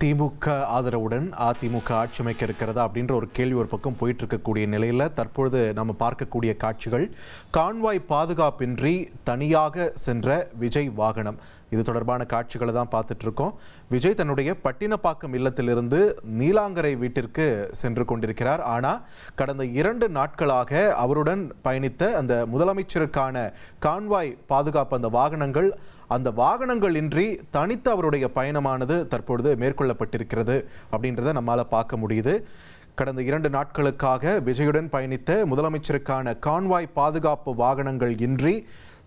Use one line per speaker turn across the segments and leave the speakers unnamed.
திமுக ஆதரவுடன் அதிமுக ஆட்சி அமைக்க இருக்கிறதா அப்படின்ற ஒரு கேள்வி ஒரு பக்கம் போயிட்டு இருக்கக்கூடிய நிலையில் தற்பொழுது நம்ம பார்க்கக்கூடிய காட்சிகள் கான்வாய் பாதுகாப்பின்றி தனியாக சென்ற விஜய் வாகனம். இது தொடர்பான காட்சிகளை தான் பார்த்துட்டு இருக்கோம். விஜய் தன்னுடைய பட்டினப்பாக்கம் இல்லத்திலிருந்து நீலாங்கரை வீட்டிற்கு சென்று கொண்டிருக்கிறார். ஆனால் கடந்த 2 நாட்களாக அவருடன் பயணித்த அந்த முதலமைச்சருக்கான கான்வாய் பாதுகாப்பு அந்த வாகனங்கள் இன்றி தனித்து அவருடைய பயணமானது தற்பொழுது மேற்கொள்ளப்பட்டிருக்கிறது அப்படின்றத நம்மால் பார்க்க முடியுது. கடந்த 2 நாட்களுக்காக விஜயுடன் பயணித்த முதலமைச்சருக்கான கான்வாய் பாதுகாப்பு வாகனங்கள் இன்றி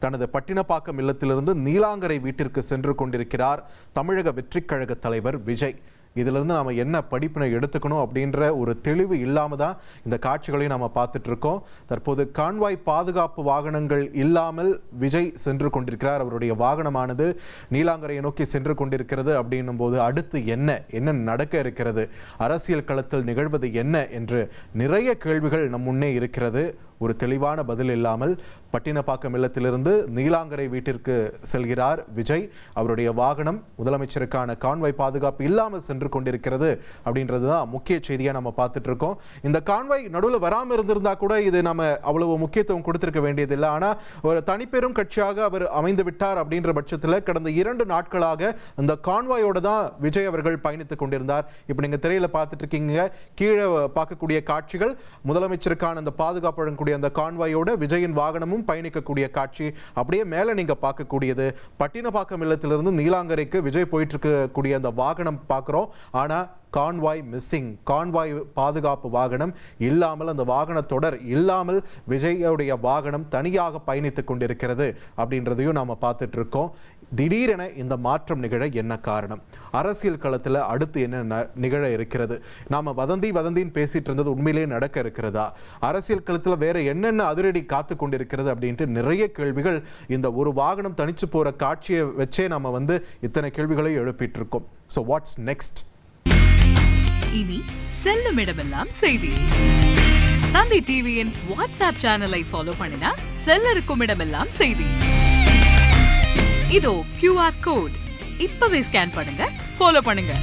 தனது பட்டினப்பாக்கம் இல்லத்திலிருந்து நீலாங்கரை வீட்டிற்கு சென்று கொண்டிருக்கிறார் தமிழக வெற்றிக் கழக தலைவர் விஜய். இதிலிருந்து நாம் என்ன படிப்பினை எடுத்துக்கணும் அப்படின்ற ஒரு தெளிவு இல்லாமல் தான் இந்த காட்சிகளையும் நாம் பார்த்துட்டு இருக்கோம். தற்போது கான்வாய் பாதுகாப்பு வாகனங்கள் இல்லாமல் விஜய் சென்று கொண்டிருக்கிறார். அவருடைய வாகனமானது நீலாங்கரையை நோக்கி சென்று கொண்டிருக்கிறது அப்படின்னும் போது அடுத்து என்ன நடக்க இருக்கிறது, அரசியல் களத்தில் நிகழ்வது என்ன என்று நிறைய கேள்விகள் நம் முன்னே இருக்கிறது. ஒரு தெளிவான பதில் இல்லாமல் பட்டினப்பாக்கம் இல்லத்திலிருந்து நீலாங்கரை வீட்டிற்கு செல்கிறார் விஜய். அவருடைய வாகனம் முதலமைச்சருக்கான கான்வாய் பாதுகாப்பு இல்லாமல் சென்று கொண்டிருக்கிறது அப்படின்றது தான் முக்கிய செய்தியாக நம்ம பார்த்துட்டு இருக்கோம். இந்த கான்வாய் நடுவில் வராமல் இருந்திருந்தா கூட இது நம்ம அவ்வளவு முக்கியத்துவம் கொடுத்திருக்க வேண்டியதில்லை. ஆனால் ஒரு தனிப்பெரும் கட்சியாக அவர் அமைந்து விட்டார் அப்படின்ற பட்சத்தில் கடந்த 2 நாட்களாக இந்த கான்வாயோட தான் விஜய் அவர்கள் பயணித்துக் கொண்டிருந்தார். இப்போ நீங்க திரையில பார்த்துட்டு இருக்கீங்க, கீழே பார்க்கக்கூடிய காட்சிகள் முதலமைச்சருக்கான அந்த பாதுகாப்பு வழங்கக்கூடிய அந்த கான்வாயோட விஜயின் வாகனமும் பயணிக்கக்கூடிய காட்சி. அப்படியே மேல நீங்க பார்க்கக்கூடியது பட்டினப்பாக்கம் இல்லத்திலிருந்து நீலாங்கரைக்கு விஜய் போயிட்டு இருக்கக்கூடிய அந்த வாகனம் பார்க்கிறோம். ஆனா கான்வாய் மிஸ்ஸிங், கான்வாய் பாதுகாப்பு வாகனம் இல்லாமல், அந்த வாகன தொடர் இல்லாமல் விஜயுடைய வாகனம் தனியாக பயணித்துக் கொண்டிருக்கிறது அப்படின்றதையும் நாம பார்த்துட்டு இருக்கோம். திடீரென இந்த மாற்றம் நிகழ என்ன காரணம்? அரசியல் களத்தில் அடுத்து என்ன நிகழ இருக்கிறது? நாம வதந்தின்னு பேசிட்டு இருந்தது உண்மையிலேயே நடக்க இருக்கிறதா? அரசியல் களத்தில் வேற என்னென்ன அதிரடி காத்து கொண்டிருக்கிறது அப்படின்ட்டு நிறைய கேள்விகள் இந்த ஒரு வாகனம் தனிச்சு போற காட்சியை வச்சே நாம இத்தனை கேள்விகளை எழுப்பிட்டு இருக்கோம். So what's next?
இனி செல்லும் இடமெல்லாம் செய்தி. தந்தி டிவியின் வாட்ஸ்அப் சேனலை ஃபாலோ பண்ணினா செல்ல இருக்கும் இடமெல்லாம் செய்தி. இதோ QR கோட் இப்பவே ஸ்கேன் பண்ணுங்க, ஃபாலோ பண்ணுங்க.